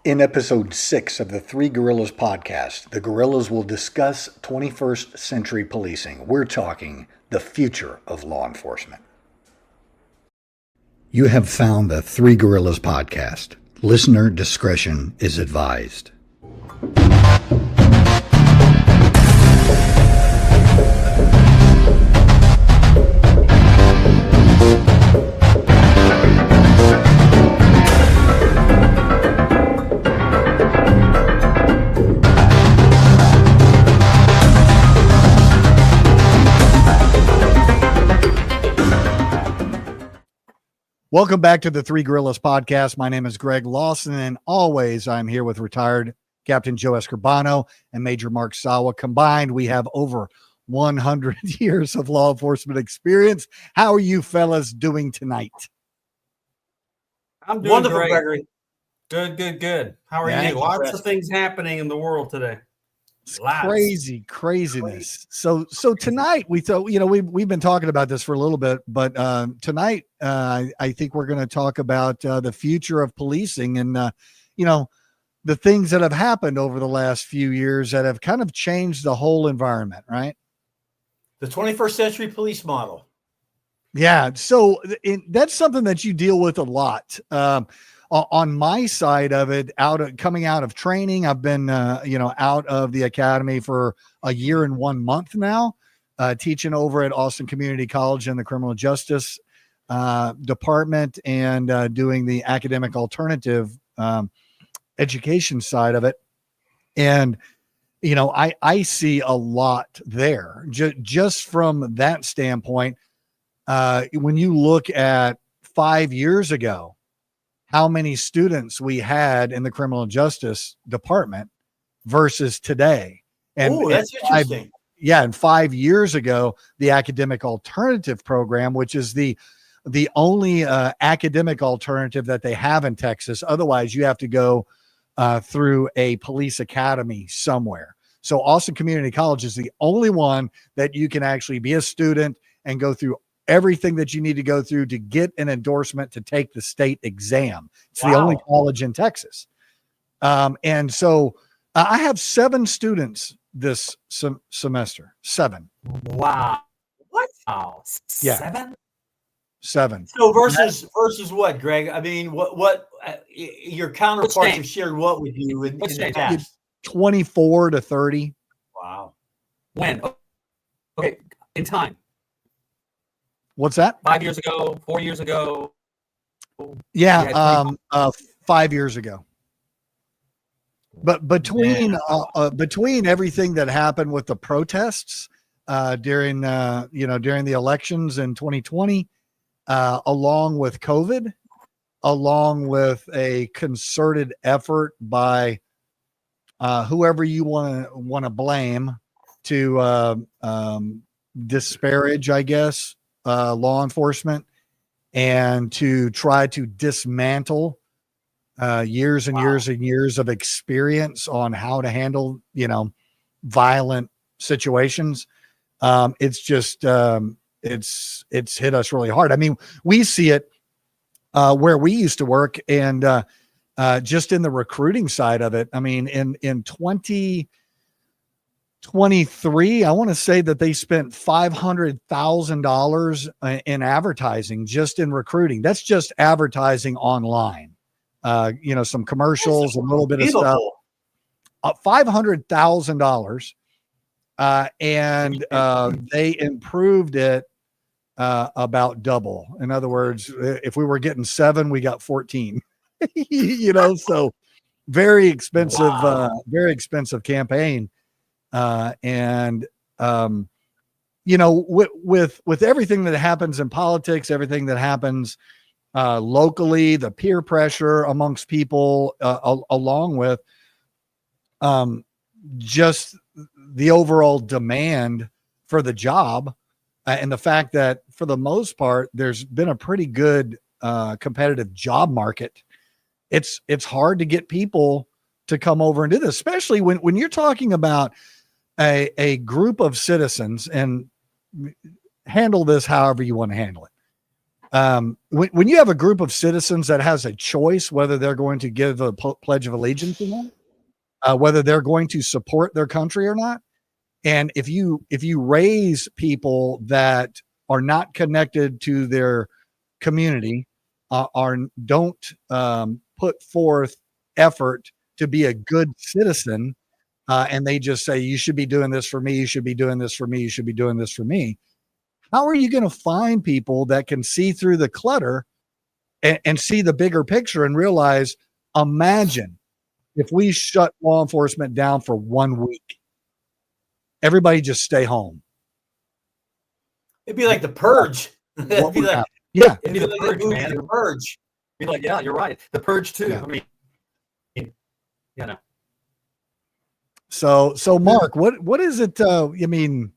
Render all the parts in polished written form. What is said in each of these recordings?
In episode 6 of the Three Gorillas podcast, the Gorillas will discuss 21st century policing. We're talking the future of law enforcement. You have found the Three Gorillas podcast. Listener discretion is advised. Welcome back to the Three Gorillas podcast. My name is Greg Lawson, and always I'm here with retired Captain Joe Escorbano and Major Mark Sawa. Combined, we have over 100 years of law enforcement experience. How are you fellas doing tonight? I'm doing wonderful, great. Gregory. Good. How are you? Lots of things happening in the world today. Craziness. So tonight we thought, we've been talking about this for a little bit, but tonight I think we're going to talk about the future of policing and the things that have happened over the last few years that have kind of changed the whole environment, right? The 21st century police model. Yeah. So that's something that you deal with a lot. On my side of it, coming out of training, I've been, out of the academy for a year and 1 month now, teaching over at Austin Community College in the criminal justice department and doing the academic alternative education side of it. And, I see a lot there just from that standpoint. When you look at 5 years ago, how many students we had in the criminal justice department versus today. And that's interesting. And 5 years ago, the academic alternative program, which is the only academic alternative that they have in Texas. Otherwise, you have to go through a police academy somewhere. So Austin Community College is the only one that you can actually be a student and go through everything that you need to go through to get an endorsement to take the state exam. It's the only college in Texas. And so I have 7 students this semester. 7. Wow. What? Oh, yeah. 7. So versus what, Greg? I mean, what your counterparts have shared what with you in the past? 24 to 30. Wow. When? Okay. In time. What's that? 5 years ago, 4 years ago. Yeah. 5 years ago. But between everything that happened with the protests during the elections in 2020, along with COVID, along with a concerted effort by whoever you want to blame to disparage, I guess, law enforcement and to try to dismantle years and years of experience on how to handle, violent situations. It's just, it's hit us really hard. I mean, we see it where we used to work and just in the recruiting side of it. I mean, in 2023, I want to say that they spent $500,000 in advertising just in recruiting. That's just advertising online. Some commercials, a little bit of stuff. $500,000, and they improved it about double. In other words, if we were getting 7, we got 14. So very expensive, very expensive campaign. With everything that happens in politics, everything that happens locally, the peer pressure amongst people, along with just the overall demand for the job, and the fact that for the most part, there's been a pretty good competitive job market. It's hard to get people to come over and do this, especially when you're talking about a group of citizens, and handle this however you want to handle it. When you have a group of citizens that has a choice whether they're going to give a pledge of allegiance or not, whether they're going to support their country or not, and if you raise people that are not connected to their community, don't put forth effort to be a good citizen, and they just say, you should be doing this for me, you should be doing this for me, you should be doing this for me. How are you going to find people that can see through the clutter and see the bigger picture and realize, imagine if we shut law enforcement down for 1 week, everybody just stay home. It'd be like the Purge. It'd be like, yeah, it'd be the Purge, man. The Purge. Be like, yeah, you're right. The Purge too. Yeah. I mean, you know. So Mark, what is it? I mean,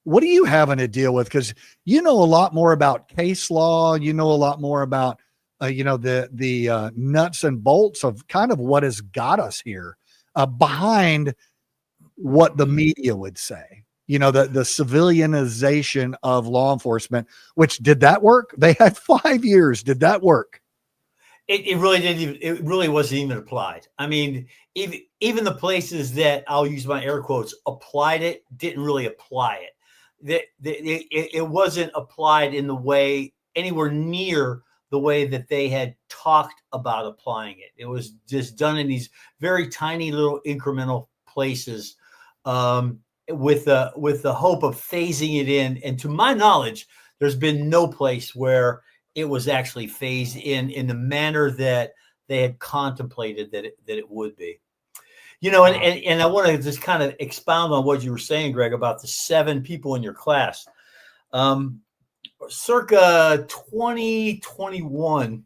what are you having to deal with? Because you know a lot more about case law. You know a lot more about, the nuts and bolts of kind of what has got us here, behind what the media would say. The civilianization of law enforcement, which did that work? They had 5 years. Did that work? It really didn't even, it really wasn't even applied. I mean, even the places that, I'll use my air quotes, applied it, didn't really apply it. It wasn't applied in the way, anywhere near the way that they had talked about applying it. It was just done in these very tiny little incremental places, with the hope of phasing it in. And to my knowledge, there's been no place where it was actually phased in the manner that they had contemplated that it would be. And I want to just kind of expound on what you were saying, Greg, about the 7 people in your class. Circa 2021,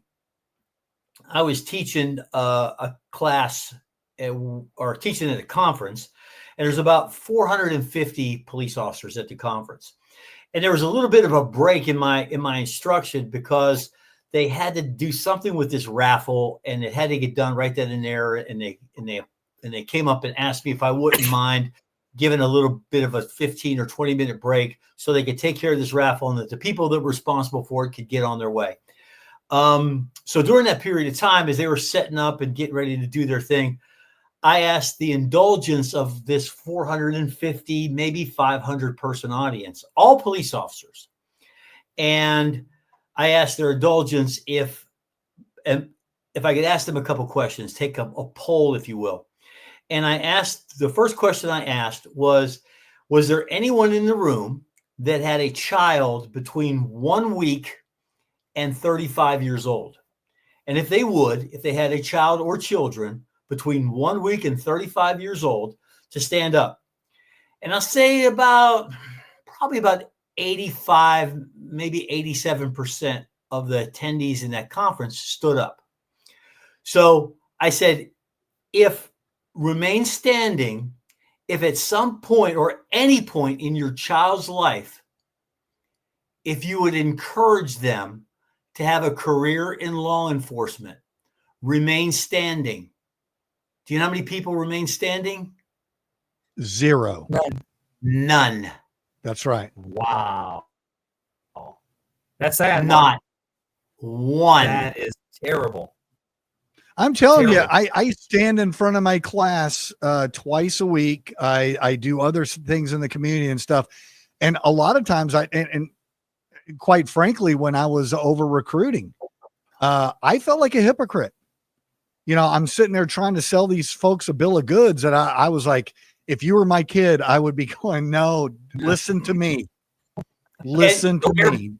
I was teaching a class or teaching at a conference, and there's about 450 police officers at the conference. And there was a little bit of a break in my instruction because they had to do something with this raffle, and it had to get done right then and there. And they came up and asked me if I wouldn't mind giving a little bit of a 15 or 20-minute break so they could take care of this raffle and that the people that were responsible for it could get on their way. So during that period of time, as they were setting up and getting ready to do their thing, I asked the indulgence of this 450, maybe 500 person audience, all police officers. And I asked their indulgence if I could ask them a couple questions, take a poll, if you will. And the first question I asked was there anyone in the room that had a child between 1 week and 35 years old? And if they had a child or children between 1 week and 35 years old, to stand up. And I'll say probably about 85, maybe 87% of the attendees in that conference stood up. So I said, remain standing, if at some point or any point in your child's life, if you would encourage them to have a career in law enforcement, remain standing. Do you know how many people remain standing? 0. None. That's right. Wow. That's sad. Not one. That is terrible. I'm telling you, I stand in front of my class twice a week. I do other things in the community and stuff. And a lot of times and quite frankly, when I was over recruiting, I felt like a hypocrite. I'm sitting there trying to sell these folks a bill of goods. And I was like, if you were my kid, I would be going, no, listen to me. Listen to me.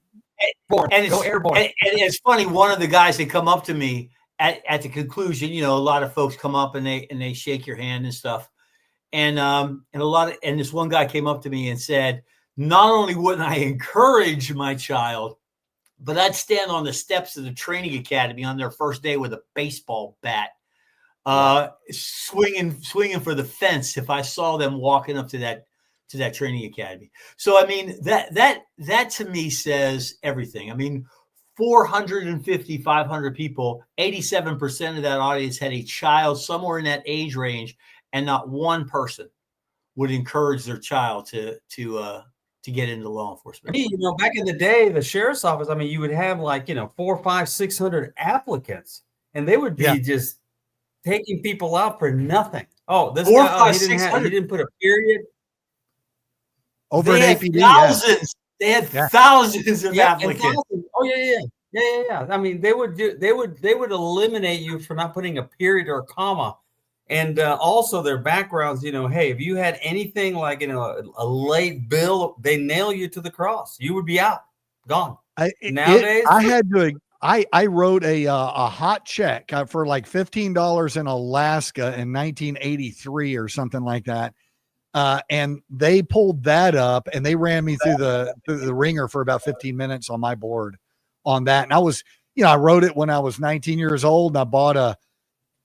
And it's funny. One of the guys that come up to me at the conclusion, a lot of folks come up and they shake your hand and stuff. And this one guy came up to me and said, not only wouldn't I encourage my child, but I'd stand on the steps of the training academy on their first day with a baseball bat, swinging for the fence if I saw them walking up to that training academy. So, I mean, that to me says everything. I mean, 450, 500 people, 87% of that audience had a child somewhere in that age range, and not one person would encourage their child to to get into law enforcement. You know, back in the day, the sheriff's office, I mean, you would have like, 400, 500, 600 applicants, and they would be just taking people out for nothing. Oh, this 400, guy, 500, he didn't put a period. Over they an had APD. thousands. They had thousands of And applicants. thousands. Oh yeah. I mean, they would eliminate you for not putting a period or a comma. And also their backgrounds, hey, if you had anything like, a late bill, they nail you to the cross. You would be out, gone. Nowadays, I wrote a hot check for like $15 in Alaska in 1983 or something like that. And they pulled that up and they ran me through the ringer for about 15 minutes on my board on that. And I was, I wrote it when I was 19 years old, and I bought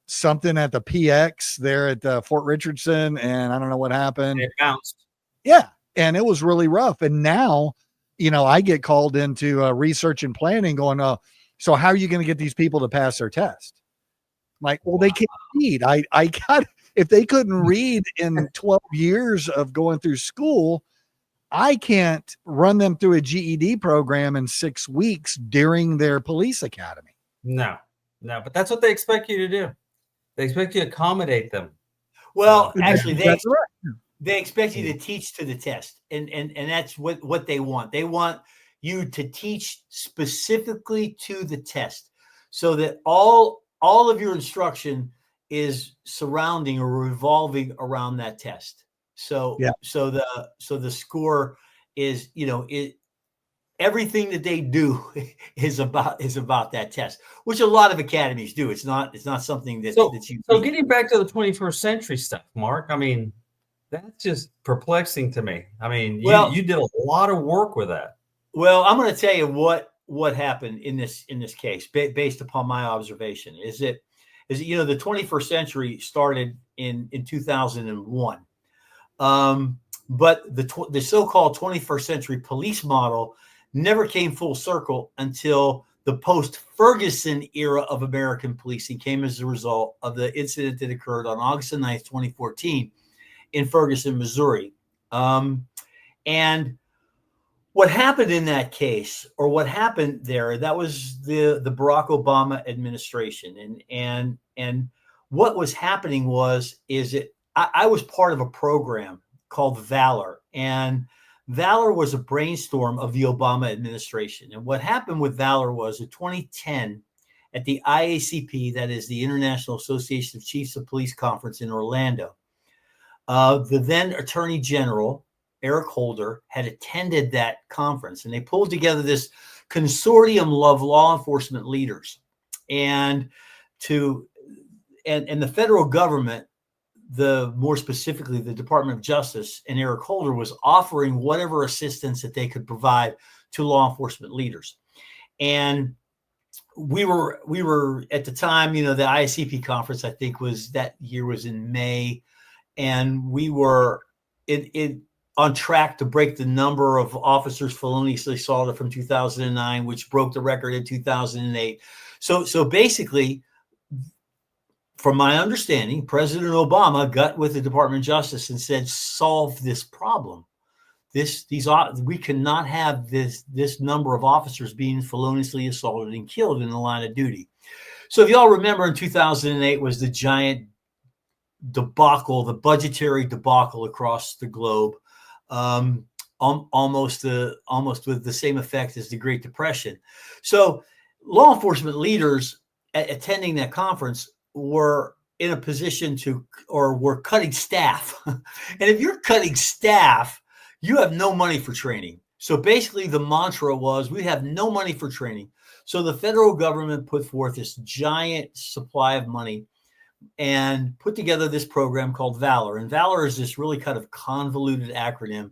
something at the PX there at Fort Richardson, and I don't know what happened. It bounced. Yeah. And it was really rough. And now, I get called into research and planning going, so how are you going to get these people to pass their test? I'm like, well, they can't read. I got, if they couldn't read in 12 years of going through school, I can't run them through a GED program in 6 weeks during their police academy. No, but that's what they expect you to do. They expect you to accommodate them. Well, actually, they expect you to teach to the test, and that's what they want. They want you to teach specifically to the test, so that all of your instruction is surrounding or revolving around that test. So the score is, everything that they do is about that test, which a lot of academies do. It's not something that you. So getting back to the 21st century stuff, Mark, I mean, that's just perplexing to me. I mean, you did a lot of work with that. Well, I'm going to tell you what happened in this case based upon my observation is that the 21st century started in 2001. But the so-called 21st century police model never came full circle until the post-Ferguson era of American policing came as a result of the incident that occurred on August 9th, 2014 in Ferguson, Missouri. And what happened in that case, or what happened there, that was the Barack Obama administration. And what was happening is that I was part of a program called Valor, and Valor was a brainstorm of the Obama administration. And what happened with Valor was in 2010 at the IACP, that is the International Association of Chiefs of Police Conference in Orlando, the then Attorney General, Eric Holder, had attended that conference, and they pulled together this consortium of law enforcement leaders. And the federal government, more specifically the Department of Justice and Eric Holder, was offering whatever assistance that they could provide to law enforcement leaders. And we were at the time, the IACP conference, I think that year was in May, and we were on track to break the number of officers feloniously assaulted from 2009, which broke the record in 2008. So basically, from my understanding, President Obama got with the Department of Justice and said, solve this problem. We cannot have this number of officers being feloniously assaulted and killed in the line of duty. So if y'all remember, in 2008 was the giant debacle, the budgetary debacle across the globe, almost with the same effect as the Great Depression. So law enforcement leaders attending that conference were in a position were cutting staff. And if you're cutting staff, you have no money for training. So basically the mantra was, we have no money for training. So the federal government put forth this giant supply of money and put together this program called Valor. And Valor is this really kind of convoluted acronym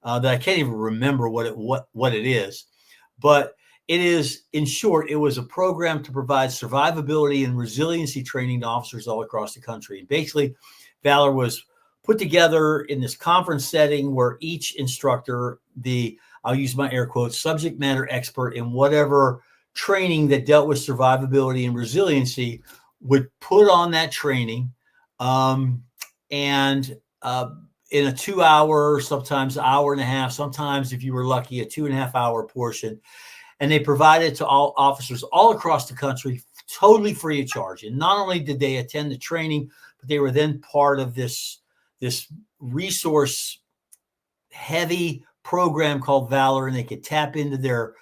that I can't even remember what it is. But it is, in short, it was a program to provide survivability and resiliency training to officers all across the country. And basically, Valor was put together in this conference setting where each instructor, I'll use my air quotes, subject matter expert in whatever training that dealt with survivability and resiliency, would put on that training and in a 2 hour, sometimes an hour and a half, sometimes if you were lucky, a 2.5 hour portion. And they provided to all officers all across the country, totally free of charge. And not only did they attend the training, but they were then part of this resource heavy program called Valor, and they could tap into their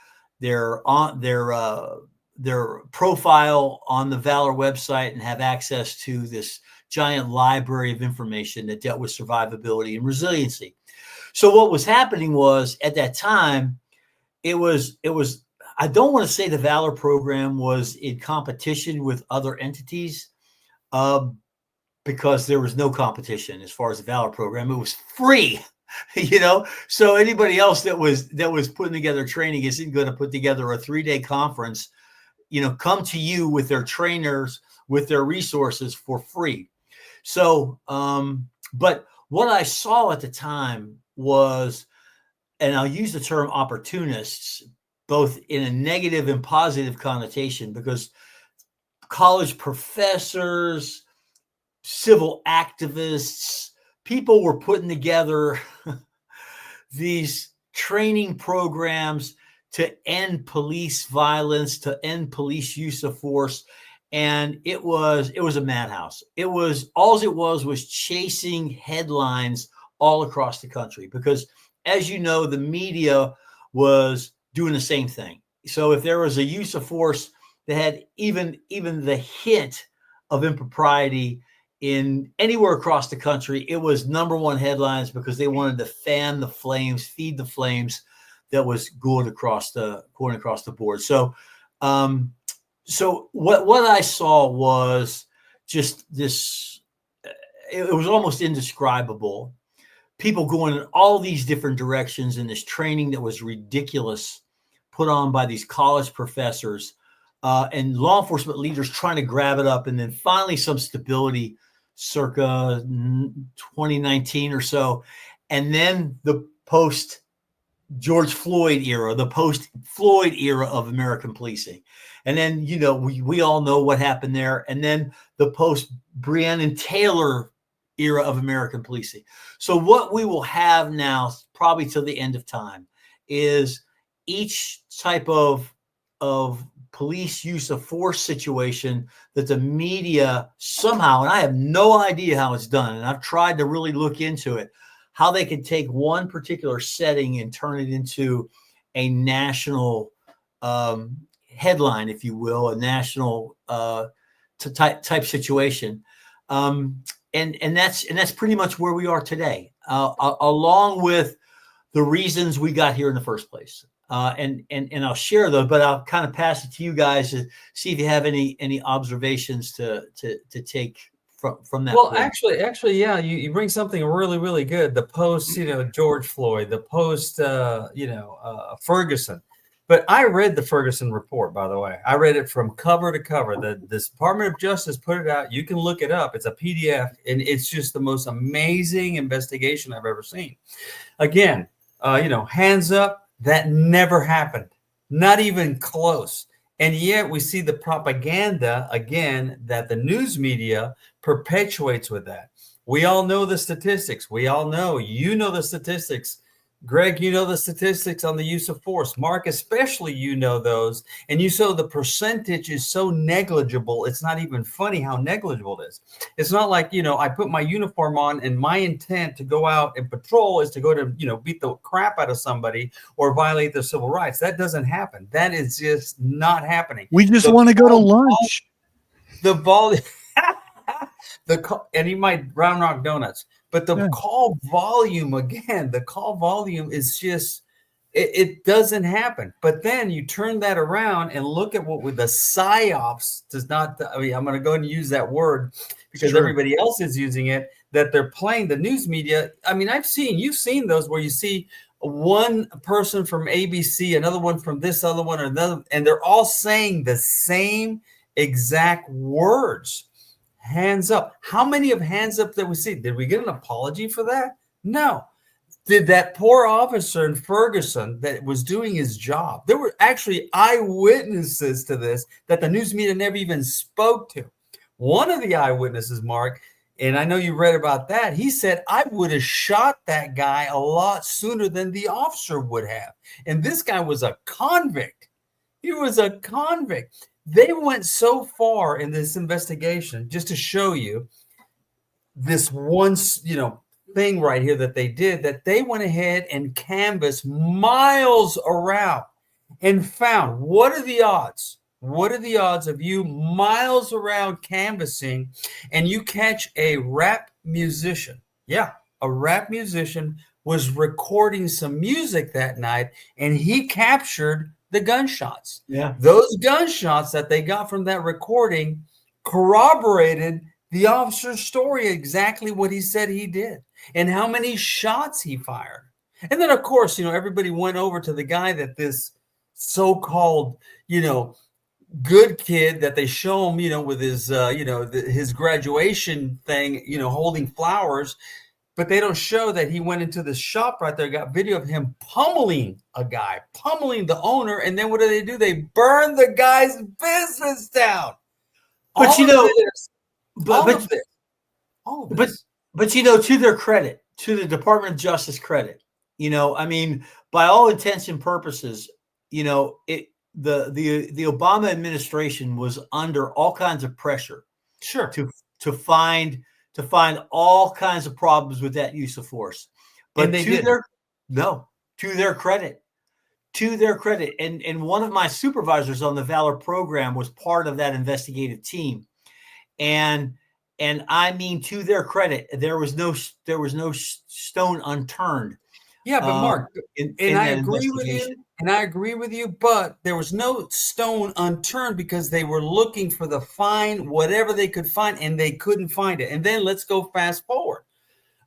profile on the Valor website and have access to this giant library of information that dealt with survivability and resiliency. So what was happening was, at that time, it was I don't want to say the Valor program was in competition with other entities, because there was no competition as far as the Valor program. It was free, so anybody else that was putting together training isn't going to put together a 3-day conference, come to you with their trainers, with their resources for free. So, but what I saw at the time was, and I'll use the term opportunists, both in a negative and positive connotation, because college professors, civil activists, people were putting together these training programs to end police violence, to end police use of force. And it was a madhouse. It was chasing headlines all across the country, because, as you know, the media was doing the same thing. So if there was a use of force that had even the hint of impropriety in anywhere across the country, it was #1 headlines, because they wanted to fan the flames, feed the flames that was going across the board. So, so what I saw was just this. It was almost indescribable. People going in all these different directions in this training that was ridiculous, put on by these college professors, and law enforcement leaders trying to grab it up. And then finally some stability circa 2019 or so. And then the post George Floyd era, the post Floyd era of American policing. And then, we all know what happened there. And then the post Breonna Taylor era of American policing. So what we will have now, probably till the end of time, is each type of police use of force situation that the media somehow, and I have no idea how it's done, and I've tried to really look into it, how they can take one particular setting and turn it into a national headline, if you will, a national type situation. And that's pretty much where we are today, along with the reasons we got here in the first place. And I'll share those, but I'll kind of pass it to you guys to see if you have any observations to take from that. Well, point. actually, yeah, you bring something really, really good. The post, George Floyd, the post, Ferguson. But I read the Ferguson report, by the way. I read it from cover to cover. The Department of Justice put it out. You can look it up. It's a PDF, and it's just the most amazing investigation I've ever seen. Again, hands up, that never happened. Not even close. And yet we see the propaganda, again, that the news media perpetuates with that. We all know the statistics. We all know, the statistics. Greg, the statistics on the use of force. Mark, especially, those. And you saw the percentage is so negligible. It's not even funny how negligible it is. It's not like, I put my uniform on and my intent to go out and patrol is to go to, beat the crap out of somebody or violate their civil rights. That doesn't happen. That is just not happening. We just want to go to lunch. The volume. And he might Round Rock Donuts. But the call volume, again, is just, it doesn't happen. But then you turn that around and look at what with the PSYOPs does not, I'm going to go ahead and use that word because everybody else is using it, that they're playing the news media. I mean, you've seen those where you see one person from ABC, another one from this other one, or another, and they're all saying the same exact words. Hands up. How many of hands up that we see? Did we get an apology for that? No. Did that poor officer in Ferguson that was doing his job? There were actually eyewitnesses to this that the news media never even spoke to. One of the eyewitnesses, Mark, And I know you read about that. He said, I would have shot that guy a lot sooner than the officer would have. And this guy was a convict. He was a convict. They went so far in this investigation, just to show you this one, thing right here that they did, that they went ahead and canvassed miles around and found, what are the odds? What are the odds of you miles around canvassing and you catch a rap musician? Yeah, a rap musician was recording some music that night and he captured the gunshots. Yeah. Those gunshots that they got from that recording corroborated the officer's story, exactly what he said he did and how many shots he fired. And then, of course, everybody went over to the guy that this so-called, good kid that they show him, with his, his graduation thing, holding flowers, but they don't show that he went into the shop right there, got video of him pummeling a guy, pummeling the owner. And then what do? They burn the guy's business down. But to their credit, to the Department of Justice credit, by all intents and purposes, the Obama administration was under all kinds of pressure, sure, to find all kinds of problems with that use of force. But to their credit, and one of my supervisors on the Valor program was part of that investigative team, and I mean, to their credit, there was no stone unturned. Yeah, but Mark, I agree with you. And I agree with you, but there was no stone unturned because they were looking for the find, whatever they could find, and they couldn't find it. And then let's go fast forward.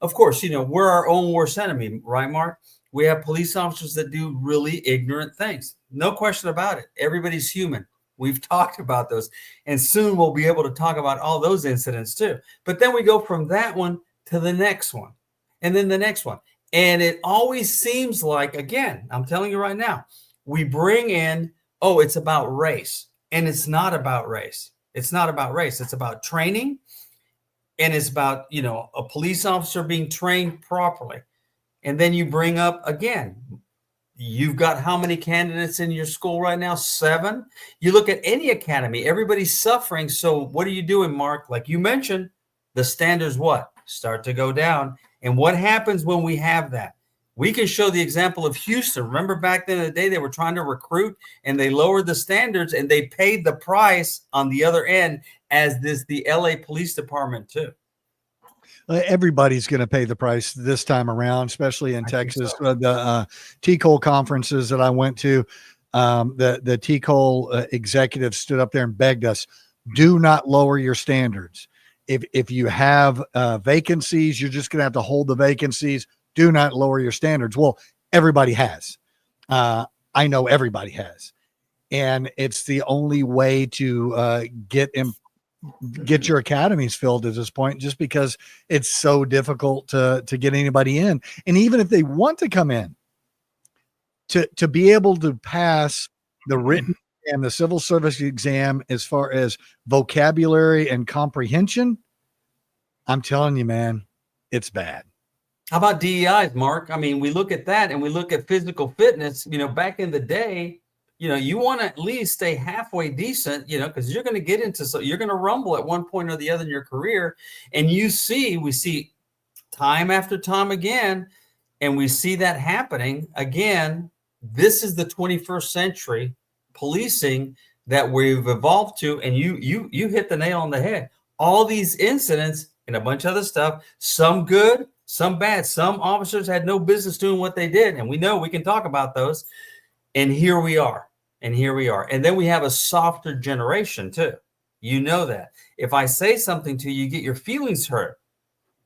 Of course, we're our own worst enemy, right, Mark? We have police officers that do really ignorant things. No question about it. Everybody's human. We've talked about those. And soon we'll be able to talk about all those incidents too. But then we go from that one to the next one, and then the next one. And it always seems like, again, I'm telling you right now, we bring in, it's about race. And it's not about race. It's not about race. It's about training. And it's about, a police officer being trained properly. And then you bring up, again, you've got how many candidates in your school right now? 7. You look at any academy, everybody's suffering. So what are you doing, Mark? Like you mentioned, the standards start to go down. And what happens when we have that? We can show the example of Houston. Remember back then in the day, they were trying to recruit and they lowered the standards and they paid the price on the other end as the LA Police Department too. Everybody's going to pay the price this time around, especially in Texas. So. The TCOL conferences that I went to, the TCOL executives stood up there and begged us, do not lower your standards. If you have vacancies, you're just going to have to hold the vacancies. Do not lower your standards. Well, everybody has. I know everybody has. And it's the only way to get your academies filled at this point, just because it's so difficult to get anybody in. And even if they want to come in, to be able to pass the written and the civil service exam as far as vocabulary and comprehension, I'm telling you, man, it's bad. How about DEIs, Mark? I mean, we look at that and we look at physical fitness. Back in the day, you want to at least stay halfway decent, because you're going to get into, you're going to rumble at one point or the other in your career. And we see time after time again, and we see that happening again. This is the 21st century policing that we've evolved to. And you hit the nail on the head. All these incidents and a bunch of other stuff, some good, some bad. Some officers had no business doing what they did. And we know we can talk about those. And here we are. And then we have a softer generation too. That. If I say something to you, you get your feelings hurt.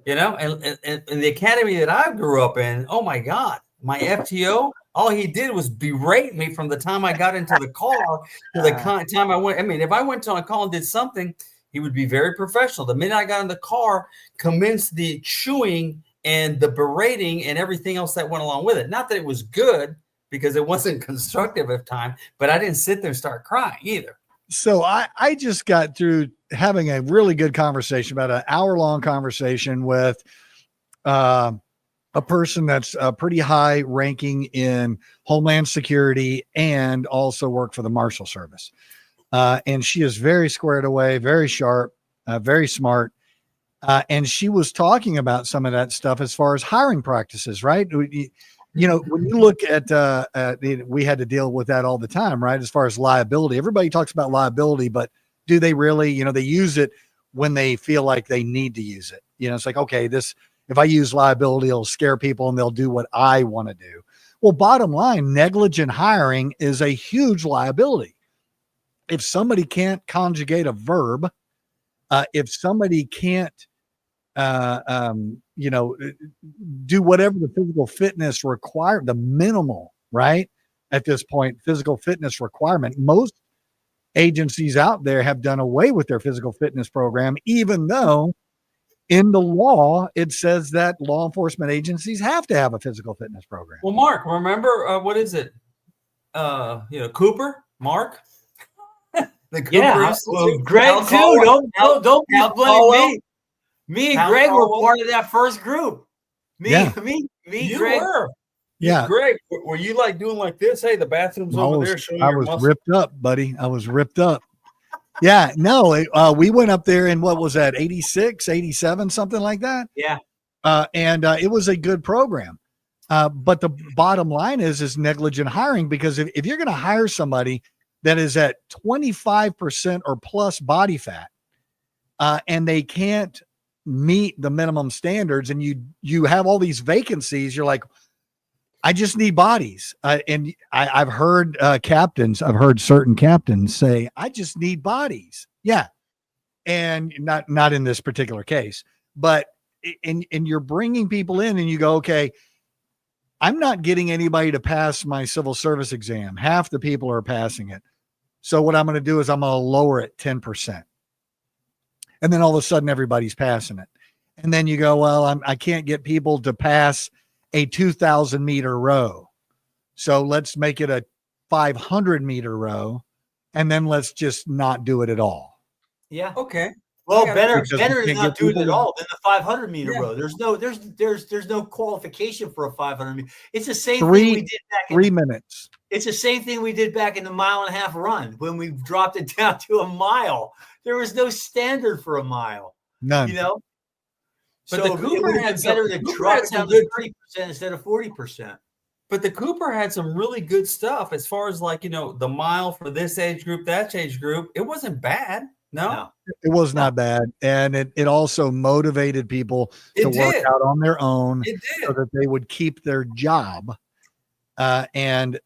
And the academy that I grew up in, oh my God, my FTO, all he did was berate me from the time I got into the car to the time I went. I mean, if I went to a call and did something, he would be very professional. The minute I got in the car, commenced the chewing and the berating and everything else that went along with it. Not that it was good, because it wasn't constructive at time, but I didn't sit there and start crying either. So I just got through having a really good conversation, about an hour-long conversation with a person that's pretty high ranking in Homeland Security and also worked for the Marshal Service. And she is very squared away, very sharp, very smart. And she was talking about some of that stuff as far as hiring practices, right? You know, when you look at, we had to deal with that all the time, right? As far as liability, everybody talks about liability, but do they really? You know, they use it when they feel like they need to use it. You know, it's like, okay, if I use liability, it'll scare people and they'll do what I want to do. Well, bottom line, negligent hiring is a huge liability. If somebody can't conjugate a verb, if somebody can't, you know, do whatever the physical fitness require, the minimal, right? At this point, physical fitness requirement, most agencies out there have done away with their physical fitness program, even though in the law, it says that law enforcement agencies have to have a physical fitness program. Well, Mark, remember, what is it? You know, Cooper, Mark? The Cooper well, Greg too. Don't blame me. Me and Greg were part of that first group. Me, you Greg. were. Yeah. Greg, were you like doing like this? Hey, the bathroom's over there. I was ripped up, buddy. I was ripped up. Yeah, no, we went up there in, what was that, 86, 87, something like that. Yeah. And it was a good program. But the bottom line is negligent hiring, because if you're going to hire somebody that is at 25% or plus body fat, and they can't meet the minimum standards, and you have all these vacancies, you're like, I just need bodies. And I've heard certain captains say, I just need bodies. Yeah. And not in this particular case, but and you're bringing people in and you go, okay, I'm not getting anybody to pass my civil service exam. Half the people are passing it. So what I'm going to do is I'm going to lower it 10%. And then all of a sudden everybody's passing it. And then you go, well, I can't get people to pass a 2,000 meter row. So let's make it a 500 meter row, and then let's just not do it at all. Yeah. Okay. Well, better than not doing it at all than the 500 meter Yeah. row. There's no qualification for a 500 meter. It's the same thing Three we did back in 3 minutes. It's the same thing we did back in the 1.5 mile run when we dropped it down to a mile. There was no standard for a mile. None. You know. But So the Cooper it would had be better to Cooper drop had it some down good to 30% instead of 40%. But the Cooper had some really good stuff as far as, like, you know, the mile for this age group, that age group. It wasn't bad. No. It was not bad. And it also motivated people to work out on their own so that they would keep their job. And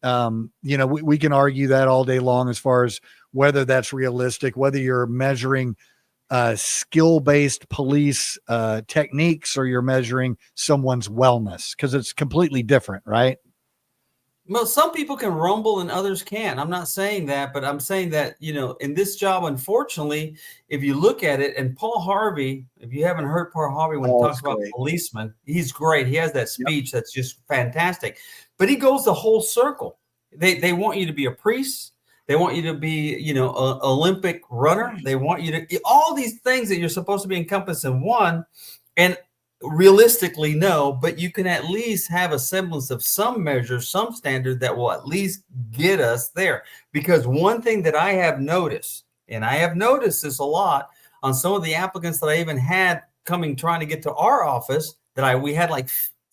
you know, we can argue that all day long as far as whether that's realistic, whether you're measuring skill-based police techniques or you're measuring someone's wellness, because it's completely different, right? Well, some people can rumble and others can't. I'm not saying that, but I'm saying that, you know, in this job, unfortunately, if you look at it, and Paul Harvey, if you haven't heard Paul Harvey when he talks about policemen, he's great. He has that speech that's just fantastic. But he goes the whole circle. They want you to be a priest. They want you to be, you know, an Olympic runner. They want you to, all these things that you're supposed to be encompassed in one. And realistically, no, but you can at least have a semblance of some measure, some standard that will at least get us there. Because one thing that I have noticed, and I have noticed this a lot on some of the applicants that I even had coming, trying to get to our office, that we had like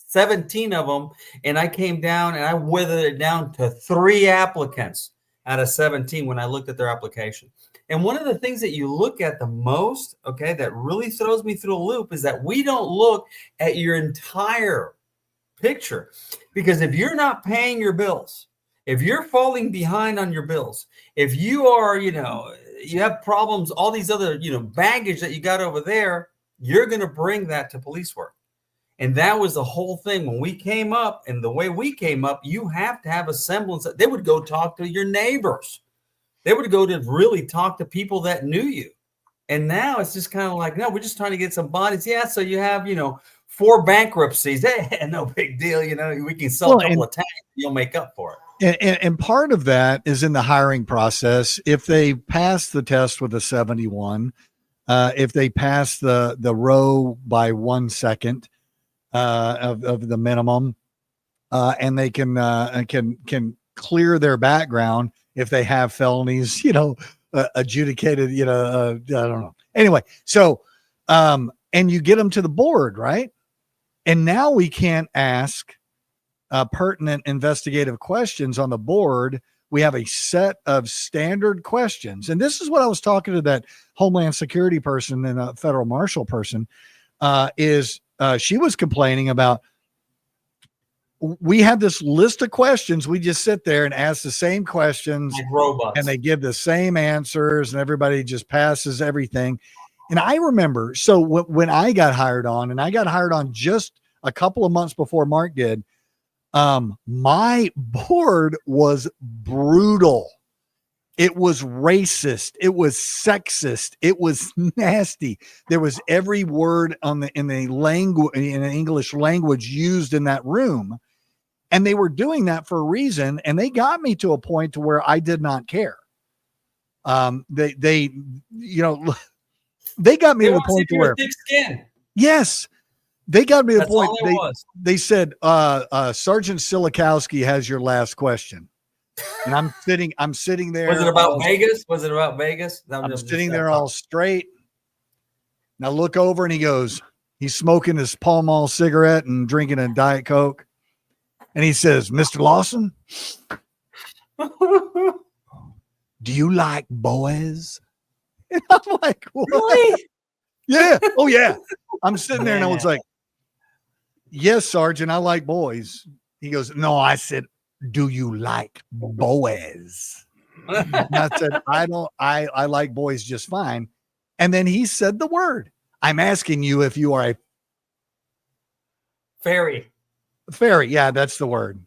17 of them, and I came down and I withered it down to 3 applicants out of 17 when I looked at their application. And one of the things that you look at the most, okay, that really throws me through a loop is that we don't look at your entire picture. Because if you're not paying your bills, if you're falling behind on your bills, if you are, you know, you have problems, all these other, you know, baggage that you got over there, you're going to bring that to police work. And that was the whole thing when we came up. And the way we came up, you have to have a semblance that they would go talk to your neighbors. They would go to really talk to people that knew you. And now it's just kind of like, no, we're just trying to get some bodies. Yeah, so you have, you know, 4 bankruptcies. Hey, no big deal. You know, we can sell a couple of tanks. You'll make up for it. And part of that is in the hiring process. If they pass the test with a 71, if they pass the row by 1 second of the minimum, and they can clear their background if they have felonies, adjudicated, I don't know. Anyway, so and you get them to the board, right? And now we can't ask pertinent investigative questions on the board. We have a set of standard questions. And this is what I was talking to that Homeland Security person and a federal marshal person she was complaining about. We have this list of questions. We just sit there and ask the same questions, like robots, and they give the same answers, and everybody just passes everything. And I remember, so when I got hired on, and I got hired on just a couple of months before Mark did, my board was brutal. It was racist. It was sexist. It was nasty. There was every word in the English language used in that room. And they were doing that for a reason. And they got me to a point to where I did not care. They got me to the point to where, thick skin. yes, they got me to the That's point. all it was. They said, Sergeant Silikowski has your last question. And I'm sitting there. Was it about Vegas? Was it about Vegas? I'm sitting there all straight. And I look over and he's smoking his Pall Mall cigarette and drinking a Diet Coke. And he says, Mr. Lawson, do you like boys? And I'm like, what? Really? Yeah. Oh, yeah. I'm sitting there and I was like, yes, Sergeant, I like boys. He goes, no, I said, do you like boys? And I said, I like boys just fine. And then he said the word. I'm asking you if you are a fairy. Yeah, that's the word.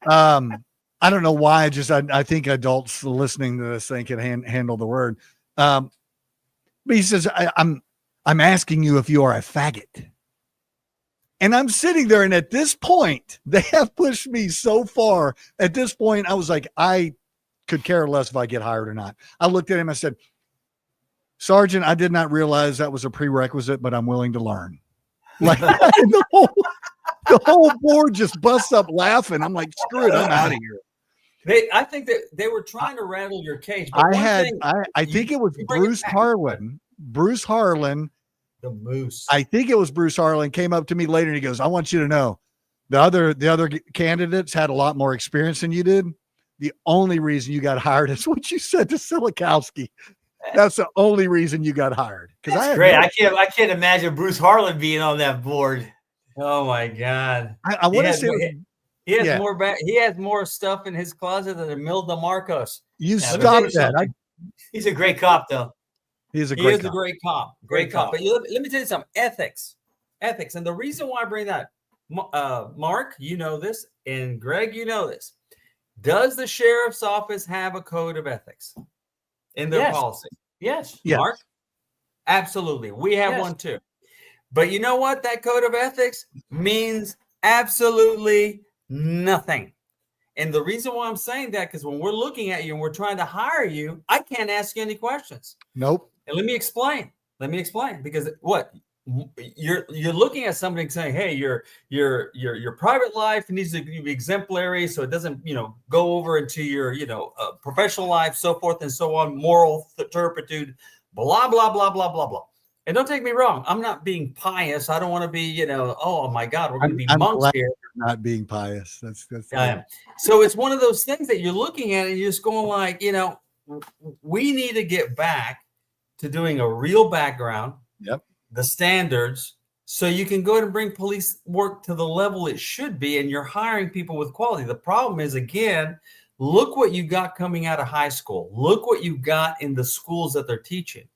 I don't know why. I think adults listening to this thing can handle the word. But he says, I'm asking you if you are a faggot. And I'm sitting there, and at this point, they have pushed me so far. At this point, I was like, I could care less if I get hired or not. I looked at him, I said, Sergeant, I did not realize that was a prerequisite, but I'm willing to learn. Like the whole board just busts up laughing. I'm like, screw it, I'm out of here. I think that they were trying to rattle your cage. I think it was Bruce Harlan. Bruce Harlan. The Moose. I think it was Bruce Harlan came up to me later and he goes, I want you to know the other candidates had a lot more experience than you did. The only reason you got hired is what you said to Silikowski. That's the only reason you got hired. That's great. I can't imagine Bruce Harlan being on that board. Oh my God. I want to say he has more he has more stuff in his closet than Imelda Marcos. Stop that. He's a great cop, though. He is a great cop. Great cop. But let me tell you something. Ethics. And the reason why I bring that, Mark, you know this, and Greg, you know this. Does the sheriff's office have a code of ethics in their policy? Yes. Mark? Absolutely. We have one too. But you know what? That code of ethics means absolutely nothing. And the reason why I'm saying that, because when we're looking at you and we're trying to hire you, I can't ask you any questions. Nope. And let me explain. Because what you're looking at somebody saying, hey, your private life needs to be exemplary, so it doesn't go over into your professional life, so forth and so on, moral turpitude, blah blah blah blah blah blah. And don't take me wrong, I'm not being pious. I don't want to be oh my God, we're going to be monks here. Not being pious. That's I am. So it's one of those things that you're looking at and you're just going like, we need to get back to doing a real background. Yep. The standards, so you can go ahead and bring police work to the level it should be, and you're hiring people with quality. The problem is, again, look what you got coming out of high school. Look what you got in the schools that they're teaching.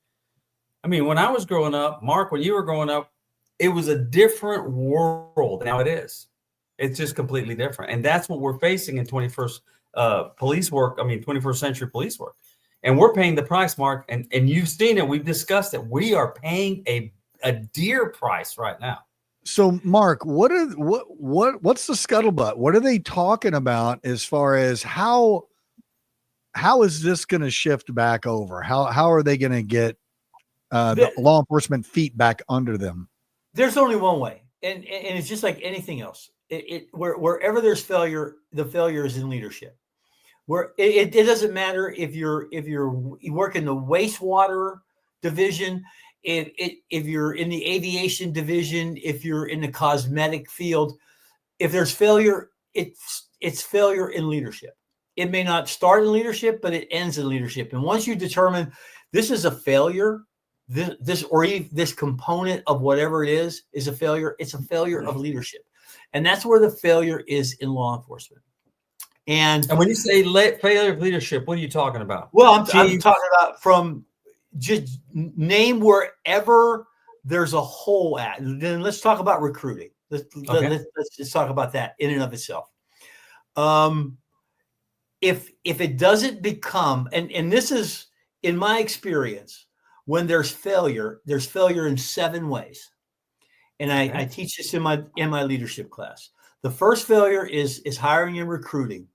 I mean, when I was growing up, Mark, when you were growing up, it was a different world. Now it is. It's just completely different. And that's what we're facing in 21st century police work. And we're paying the price, Mark, and you've seen it. We've discussed it. We are paying a dear price right now. So Mark, what's the scuttlebutt? What are they talking about as far as how is this going to shift back over? How are they going to get the law enforcement feet back under them? There's only one way, and it's just like anything else. Wherever there's failure, the failure is in leadership. Where it doesn't matter if you work in the wastewater division, if you're in the aviation division, if you're in the cosmetic field, if there's failure, it's failure in leadership. It may not start in leadership, but it ends in leadership. And once you determine this is a failure, this component of whatever it is a failure, it's a failure of leadership. And that's where the failure is in law enforcement. And when you say failure of leadership, what are you talking about? Well, I'm talking about from just name wherever there's a hole at. Then let's talk about recruiting. Let's just talk about that in and of itself. If it doesn't become, and this is in my experience, when there's failure in 7 ways. And I teach this in my leadership class. The first failure is hiring and recruiting.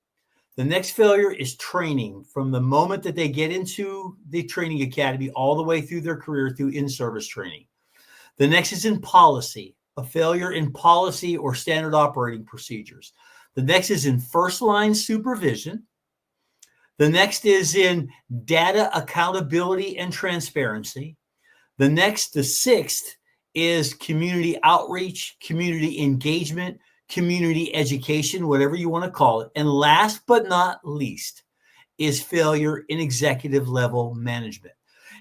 The next failure is training, from the moment that they get into the training academy all the way through their career through in-service training. The next is in policy, a failure in policy or standard operating procedures. The next is in first line supervision. The next is in data accountability and transparency. The sixth is community outreach, community engagement, community education, whatever you want to call it. And last but not least is failure in executive level management.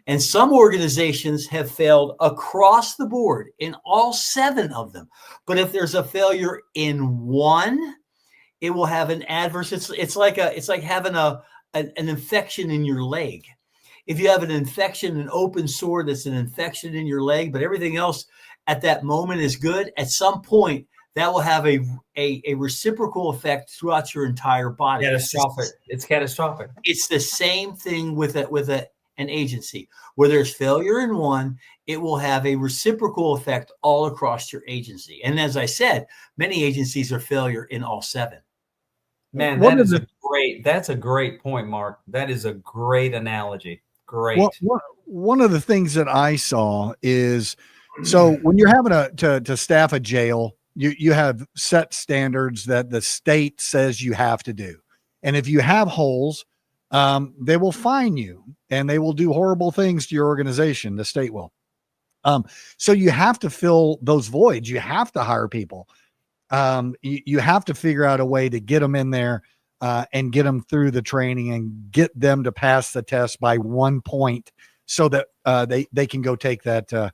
And some organizations have failed across the board in all 7 of them. But if there's a failure in one, it will have an adverse. It's like having an infection in your leg. If you have an infection, an open sore that's an infection in your leg, but everything else at that moment is good, at some point that will have a reciprocal effect throughout your entire body. Catastrophic. It's catastrophic. It's the same thing with an agency. Where there's failure in one, it will have a reciprocal effect all across your agency. And as I said, many agencies are failure in all 7. Man, that's a great point, Mark. That is a great analogy. Great. Well, one of the things that I saw is, so when you're having to staff a jail, you have set standards that the state says you have to do. And if you have holes, they will fine you and they will do horrible things to your organization. The state will. So you have to fill those voids. You have to hire people. You have to figure out a way to get them in there and get them through the training and get them to pass the test by 1 point so that they can go take that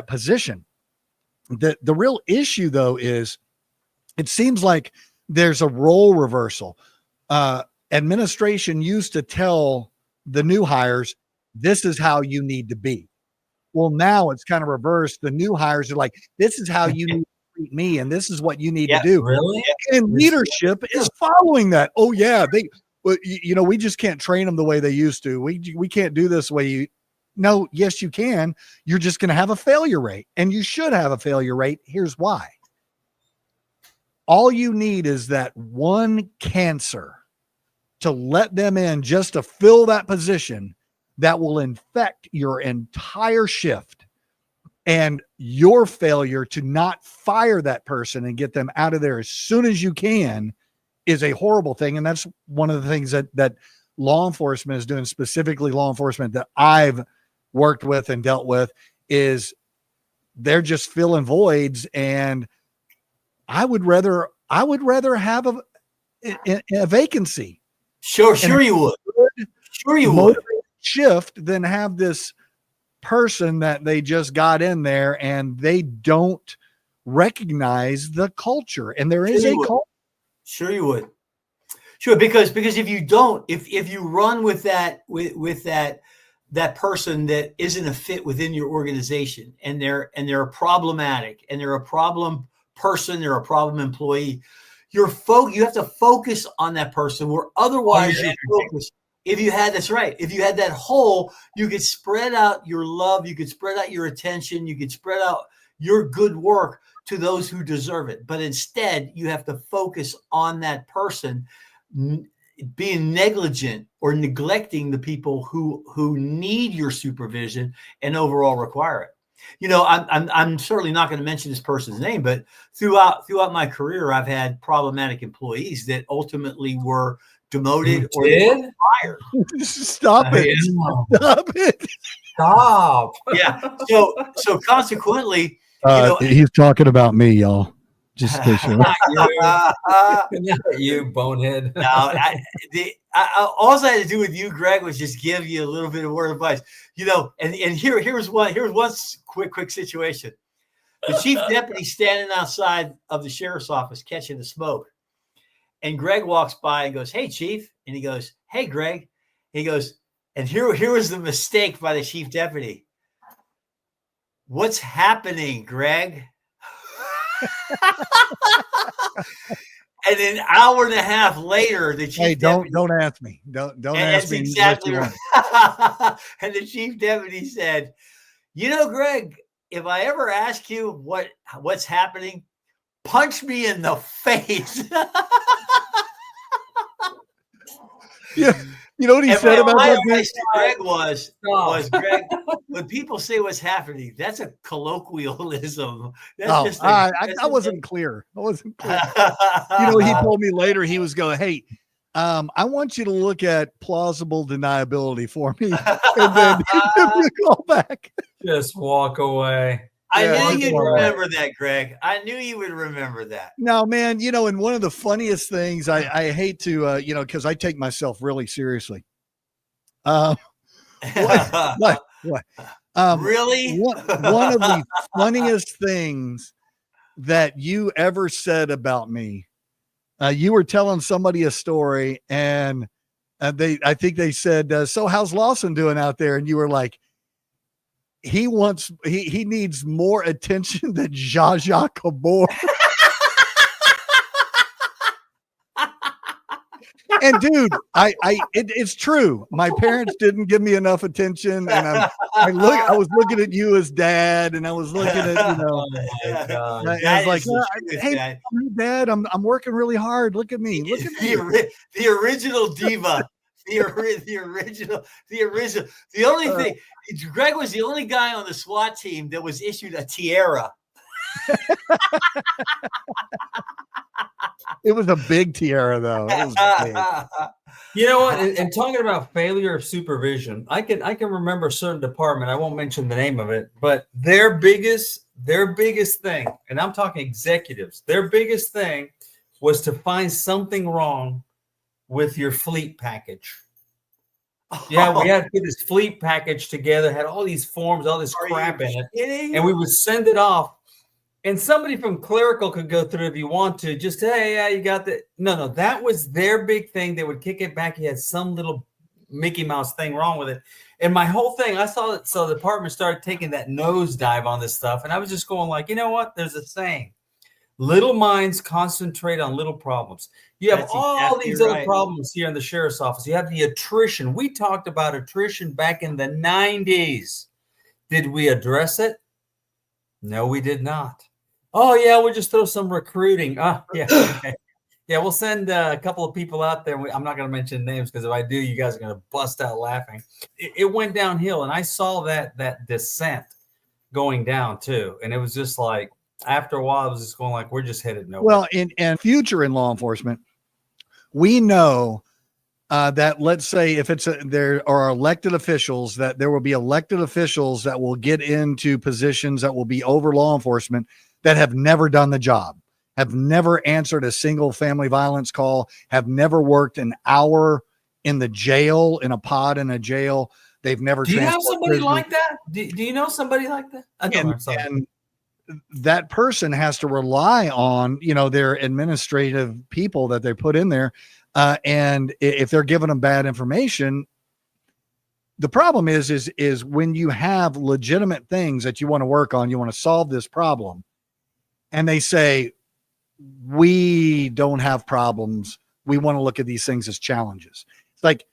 position. The real issue, though, is it seems like there's a role reversal. Administration used to tell the new hires, this is how you need to be. Well, now it's kind of reversed. The new hires are like, this is how you need to treat me, and this is what you need to do. Really? And leadership is following that. Oh, yeah. We just can't train them the way they used to. We can't do this way. No, yes, you can. You're just going to have a failure rate, and you should have a failure rate. Here's why. All you need is that one cancer to let them in just to fill that position that will infect your entire shift, and your failure to not fire that person and get them out of there as soon as you can is a horrible thing. And that's one of the things that law enforcement is doing, specifically law enforcement that I've worked with and dealt with, is they're just filling voids. And I would rather have a vacancy. Sure you would. Sure you would. Shift than have this person that they just got in there and they don't recognize the culture. And there is a culture. Sure you would. Sure, because if you don't, if you run with that that person that isn't a fit within your organization, and they're problematic, and they're a problem person, they're a problem employee, you have to focus on that person, where otherwise you focus. If you had that hole, you could spread out your love, you could spread out your attention, you could spread out your good work to those who deserve it. But instead, you have to focus on that person being negligent or neglecting the people who need your supervision and overall require it. I'm certainly not going to mention this person's name, but throughout my career, I've had problematic employees that ultimately were demoted or fired. Stop it! Stop it! Stop! Yeah. So consequently, he's talking about me, y'all. Just in case Not you, bonehead. No, all I had to do with you, Greg, was just give you a little bit of word of advice. And here's one quick situation. The chief deputy standing outside of the sheriff's office catching the smoke. And Greg walks by and goes, "Hey, chief." And he goes, "Hey, Greg." He goes, and here was the mistake by the chief deputy. "What's happening, Greg?" And an hour and a half later, the chief deputy, don't ask me. Don't ask me. Exactly right. And the chief deputy said, "Greg, if I ever ask you what's happening, punch me in the face." Yeah. You know what he said about that? Greg was Greg, when people say what's happening, that's a colloquialism. That's I wasn't clear. I wasn't clear. He told me later, he was going, "Hey, I want you to look at plausible deniability for me." And then give me a call back. Just walk away. I knew you'd remember that, Greg. I knew you would remember that. No, man, and one of the funniest things, I hate to, because I take myself really seriously. What? Really? One of the funniest things that you ever said about me, you were telling somebody a story, and I think they said, "So how's Lawson doing out there?" And you were like, he needs more attention than Zsa Zsa Gabor. And dude, it's true. My parents didn't give me enough attention, and I was looking at you as dad, and I was looking at I was like, "Hey, Dad, I'm working really hard. Look at me. Look at me." The original diva. The original. The only thing, Greg was the only guy on the SWAT team that was issued a tiara. It was a big tiara, though. It was big. You know what? And talking about failure of supervision, I can remember a certain department. I won't mention the name of it, but their biggest thing, and I'm talking executives, their biggest thing was to find something wrong with your fleet package. Yeah, we had to put this fleet package together, had all these forms, all this crap in it, and we would send it off. And somebody from clerical could go through if you want to. Just, "Hey, yeah, you got that." No, that was their big thing. They would kick it back. He had some little Mickey Mouse thing wrong with it. And my whole thing, I saw it. So the department started taking that nosedive on this stuff. And I was just going like, you know what? There's a saying. Little minds concentrate on little problems. You have these other problems here in the sheriff's office. You have the attrition. We talked about attrition back in the 90s. Did we address it? No, we did not. "Oh, yeah, we'll just throw some recruiting." Yeah. Okay. Yeah, we'll send a couple of people out there. I'm not going to mention names because if I do, you guys are going to bust out laughing. It went downhill, and I saw that descent going down too. And it was just like, after a while, I was just going like, we're just headed nowhere. Well, in future in law enforcement, we know that, let's say, if there are elected officials, that there will be elected officials that will get into positions that will be over law enforcement that have never done the job, have never answered a single family violence call, have never worked an hour in the jail, in a pod in a jail. They've never. Do you have somebody like that? Do you know somebody like that? And that person has to rely on, their administrative people that they put in there. And if they're giving them bad information, the problem is when you have legitimate things that you want to work on, you want to solve this problem, and they say, "We don't have problems. We want to look at these things as challenges." It's like,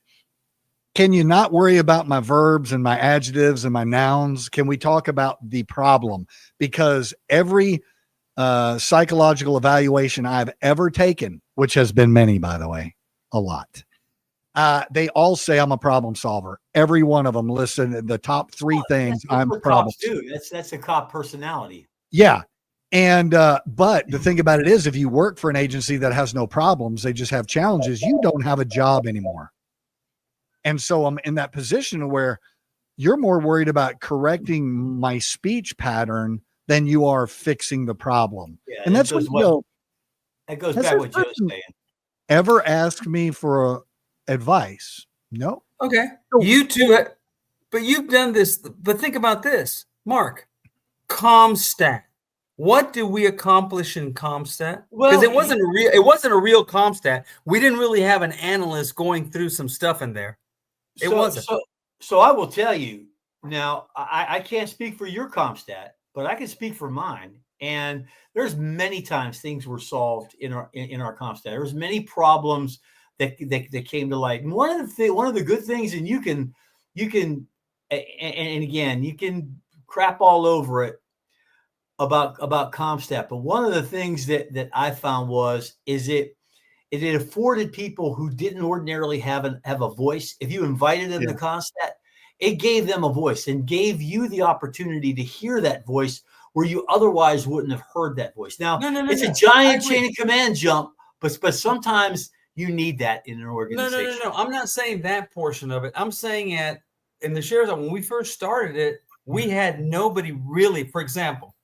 can you not worry about my verbs and my adjectives and my nouns? Can we talk about the problem? Because every psychological evaluation I've ever taken, which has been many, by the way, a lot, they all say I'm a problem solver. Every one of them listen the top three things. I'm a problem solver. That's a cop personality. Yeah. And but the thing about it is, if you work for an agency that has no problems, they just have challenges, you don't have a job anymore. And so I'm in that position where you're more worried about correcting my speech pattern than you are fixing the problem. Yeah, and that's what you know. That goes back to what Joe's saying. Ever ask me for advice? No. Okay. You two, but you've done this. But think about this, Mark. CompStat. What do we accomplish in CompStat? Because it wasn't a real CompStat. We didn't really have an analyst going through some stuff in there. It wasn't. So I will tell you now. I can't speak for your CompStat, but I can speak for mine. And there's many times things were solved in our CompStat. There's many problems that came to light. And one of the good things, and you can and again, you can crap all over it about CompStat, but one of the things that I found is it afforded people who didn't ordinarily have a voice. If you invited them to CompStat, it gave them a voice and gave you the opportunity to hear that voice where you otherwise wouldn't have heard that voice. Now, it's a giant chain of command jump, but sometimes you need that in an organization. No. I'm not saying that portion of it. I'm saying in the sheriff's office, when we first started it, we had nobody really. For example,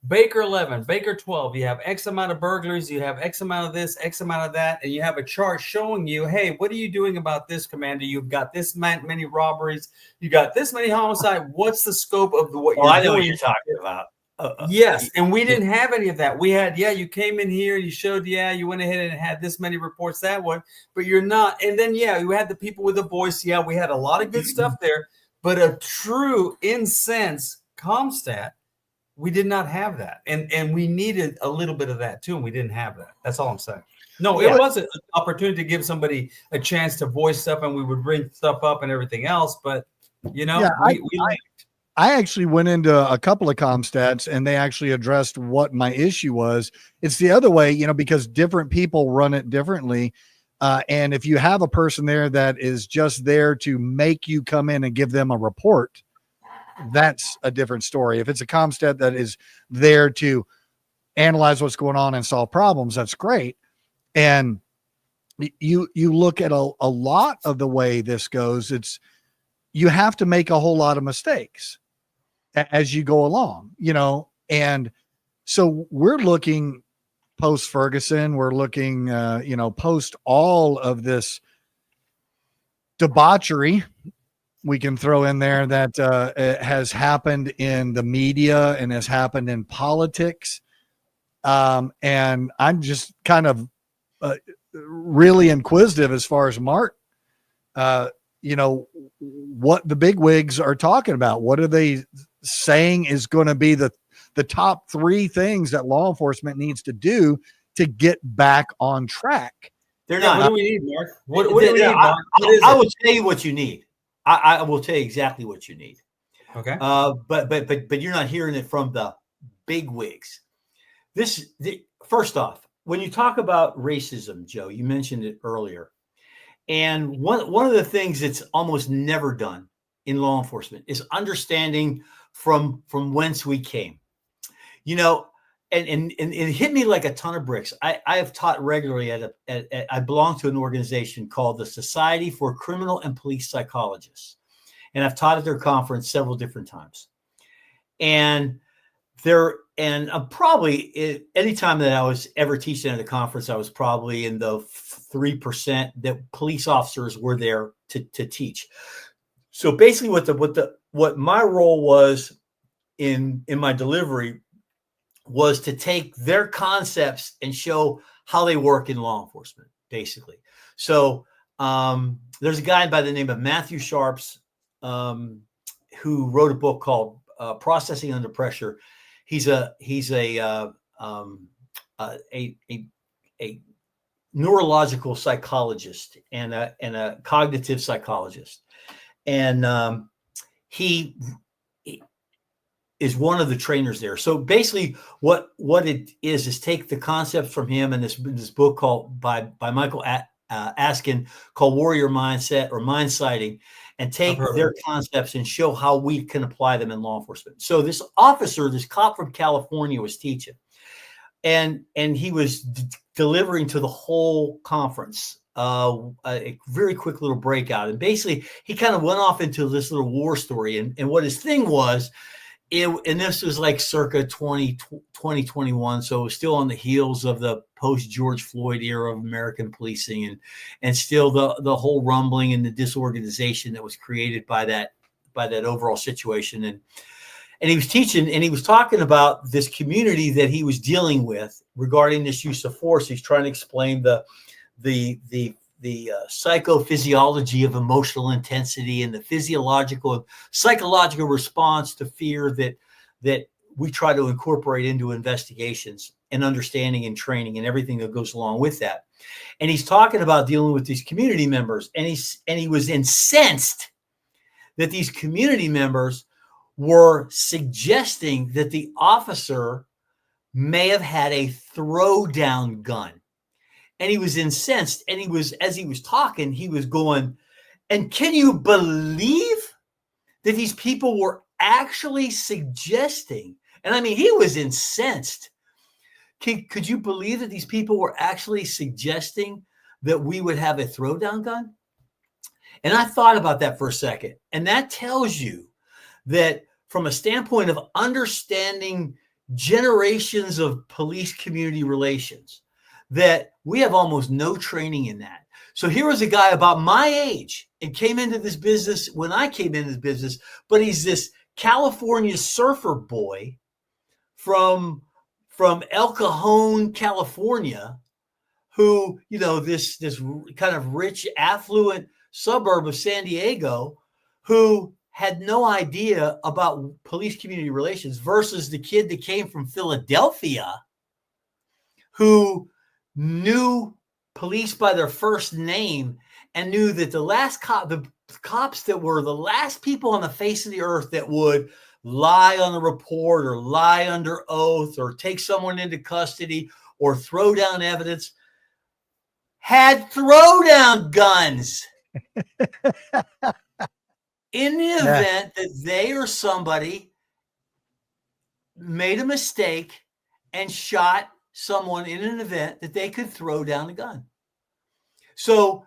Baker 11, Baker 12, you have X amount of burglaries, you have X amount of this, X amount of that, and you have a chart showing you, hey, what are you doing about this, Commander? You've got this many robberies, you got this many homicide. What's the scope of what you're doing? I know what you're talking about. Yes, and we didn't have any of that. We had, you came in here, you showed, you went ahead and had this many reports that one, but you're not. And then, you had the people with a voice. Yeah, we had a lot of good stuff there, but a true, in sense, CompStat, we did not have that. And we needed a little bit of that too, and we didn't have that. That's all I'm saying. No, it wasn't an opportunity to give somebody a chance to voice stuff, and we would bring stuff up and everything else, but, I actually went into a couple of CompStats and they actually addressed what my issue was. It's the other way, because different people run it differently. And if you have a person there that is just there to make you come in and give them a report, that's a different story. If it's a CompStat that is there to analyze what's going on and solve problems, that's great. And you look at a lot of the way this goes, you have to make a whole lot of mistakes as you go along, and so we're looking post Ferguson, we're looking, post all of this debauchery we can throw in there that has happened in the media and has happened in politics. And I'm just kind of really inquisitive as far as Mark, what the big wigs are talking about. What are they saying is going to be the top three things that law enforcement needs to do to get back on track? They're not. What do we need, Mark? What do we need, Mark? I will tell you what you need. I will tell you exactly what you need. Okay. But you're not hearing it from the big wigs. First off, when you talk about racism, Joe, you mentioned it earlier. And one of the things that's almost never done in law enforcement is understanding from whence we came. And it hit me like a ton of bricks. I have taught regularly I belong to an organization called the Society for Criminal and Police Psychologists. And I've taught at their conference several different times. And probably anytime that I was ever teaching at a conference, I was probably in the 3% that police officers were there to teach. So basically what my role was in my delivery was to take their concepts and show how they work in law enforcement, basically. So there's a guy by the name of Matthew Sharps who wrote a book called Processing Under Pressure. He's a neurological psychologist and a cognitive psychologist, and he is one of the trainers there. So basically, what it is take the concepts from him and this book called by Michael Askin called Warrior Mindset or Mind Sighting, and take their concepts and show how we can apply them in law enforcement. So this officer, this cop from California, was teaching, and he was delivering to the whole conference a very quick little breakout. And basically, he kind of went off into this little war story. And what his thing was, and this was like circa 2021, so it was still on the heels of the post George Floyd era of American policing, and still the whole rumbling and the disorganization that was created by that overall situation. And he was teaching, and he was talking about this community that he was dealing with regarding this use of force. He's trying to explain the psychophysiology of emotional intensity and the physiological and psychological response to fear that we try to incorporate into investigations and understanding and training and everything that goes along with that. And he's talking about dealing with these community members, and he was incensed that these community members were suggesting that the officer may have had a throwdown gun. And he was incensed, and as he was talking, he was going, and can you believe that these people were actually suggesting? And I mean, he was incensed. Could you believe that these people were actually suggesting that we would have a throwdown gun? And I thought about that for a second. And that tells you that from a standpoint of understanding generations of police community relations, that we have almost no training in that. So here was a guy about my age and came into this business when I came into this business, but he's this California surfer boy from El Cajon, California, who, this kind of rich, affluent suburb of San Diego, who had no idea about police community relations, versus the kid that came from Philadelphia, who knew police by their first name and knew that the cops that were the last people on the face of the earth that would lie on the report or lie under oath or take someone into custody or throw down evidence had throwdown guns. In the event that they or somebody made a mistake and shot someone in an event, that they could throw down a gun. So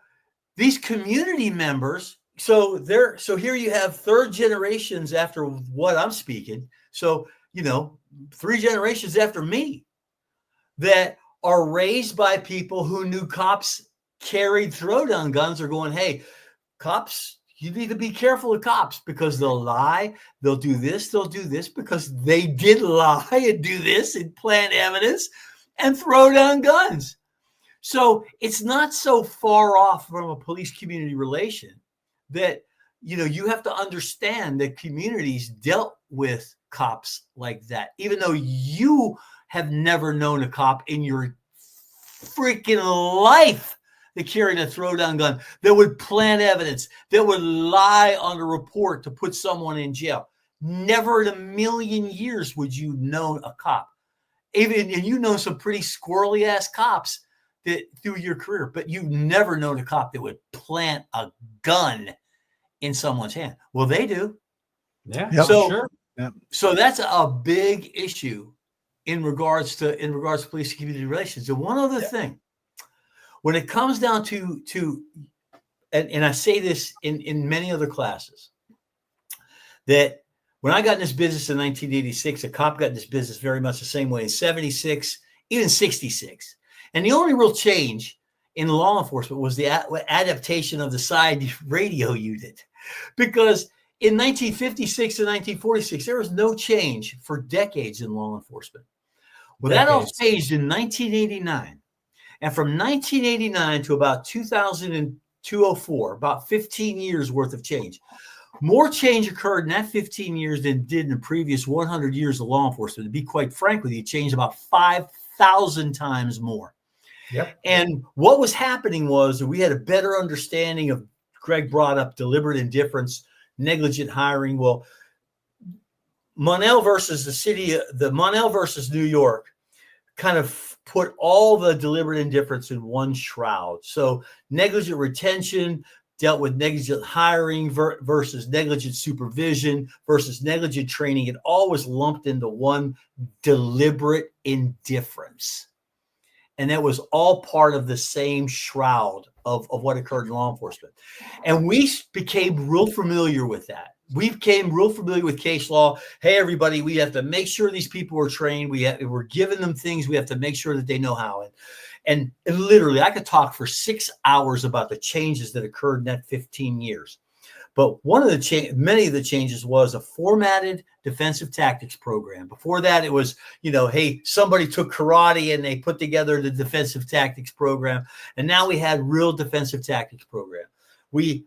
these community members, so here you have third generations after what I'm speaking. So, 3 generations after me that are raised by people who knew cops carried throwdown guns, are going, hey, cops, you need to be careful of cops because they'll lie. They'll do this because they did lie and do this and plant evidence and throw down guns. So it's not so far off from a police community relation that, you have to understand that communities dealt with cops like that, even though you have never known a cop in your freaking life that carried a throwdown gun, that would plant evidence, that would lie on a report to put someone in jail. Never in a million years would you know a cop. And some pretty squirrely ass cops that through your career, but you've never known a cop that would plant a gun in someone's hand. Well, they do. Yeah. Yep. Sure. Yep. So that's a big issue in regards to police community relations. And one other thing, when it comes down to and I say this in many other classes, that when I got in this business in 1986, a cop got in this business very much the same way in 76, even 66. And the only real change in law enforcement was the adaptation of the side radio unit. Because in 1956 and 1946, there was no change for decades in law enforcement. Well, that all changed in 1989. And from 1989 to about 2004, about 15 years worth of change. More change occurred in that 15 years than did in the previous 100 years of law enforcement. To be quite frank with you, it changed about 5,000 times more. Yep. And what was happening was that we had a better understanding of, Greg brought up deliberate indifference, negligent hiring. Well, Monell versus Monell versus New York kind of put all the deliberate indifference in one shroud. So negligent retention dealt with negligent hiring versus negligent supervision versus negligent training. It all was lumped into one deliberate indifference. And that was all part of the same shroud of what occurred in law enforcement. And we became real familiar with that. We became real familiar with case law. Hey, everybody, we have to make sure these people are trained. We're giving them things. We have to make sure that they know how. And literally, I could talk for 6 hours about the changes that occurred in that 15 years. But many of the changes was a formatted defensive tactics program. Before that, it was, hey, somebody took karate and they put together the defensive tactics program. And now we had real defensive tactics program. We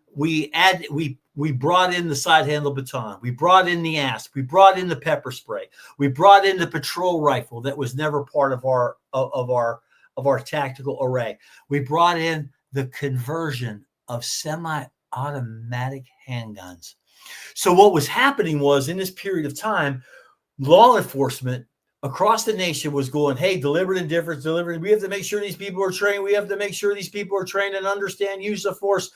brought in the side handle baton. We brought in the ASP. We brought in the pepper spray. We brought in the patrol rifle that was never part of our tactical array. We brought in the conversion of semi-automatic handguns. So what was happening was, in this period of time, law enforcement across the nation was going, hey, deliberate indifference, we have to make sure these people are trained. We have to make sure these people are trained and understand use of force.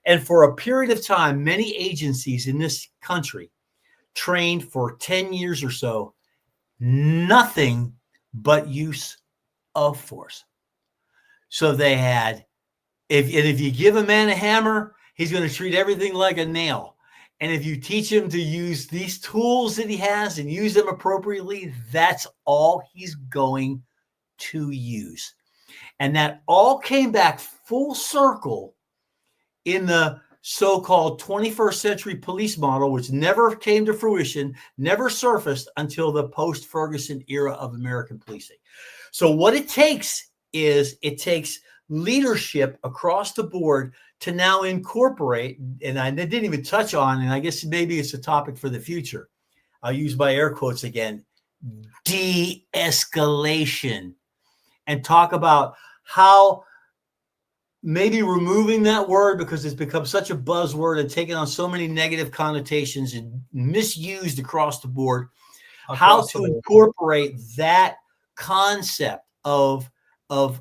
And for a period of time, many agencies in this country trained for 10 years or so, nothing but use of force. So they had, if you give a man a hammer, he's going to treat everything like a nail. And if you teach him to use these tools that he has and use them appropriately, that's all he's going to use. And that all came back full circle in the so-called 21st century police model, which never came to fruition, never surfaced until the post-Ferguson era of American policing. So what it takes leadership across the board to now incorporate, and I didn't even touch on, and I guess maybe it's a topic for the future. I'll use my air quotes again, de-escalation, and talk about how maybe removing that word, because it's become such a buzzword and taken on so many negative connotations and misused across the board, how to incorporate that concept of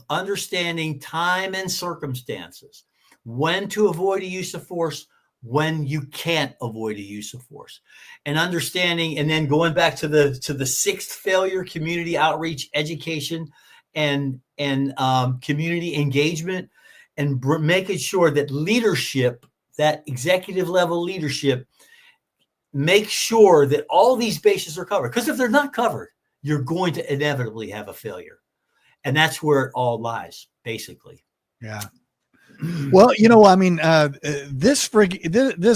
understanding time and circumstances, when to avoid a use of force, when you can't avoid a use of force, and understanding, and then going back to the sixth failure, community outreach, education, and community engagement, and making sure that leadership, that executive level leadership, make sure that all these bases are covered. Because if they're not covered, you're going to inevitably have a failure. And that's where it all lies, basically. Yeah. Well, I mean, this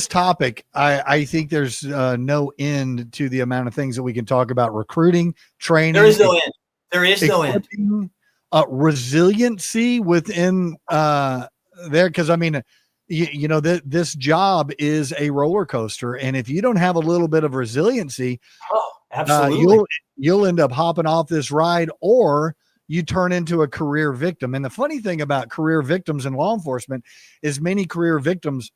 topic, I think there's no end to the amount of things that we can talk about: recruiting, training. There is no end. There is no end. Resiliency within there, because I mean, this job is a roller coaster, and if you don't have a little bit of resiliency, absolutely, you'll end up hopping off this ride, or you turn into a career victim. And the funny thing about career victims in law enforcement is many career victims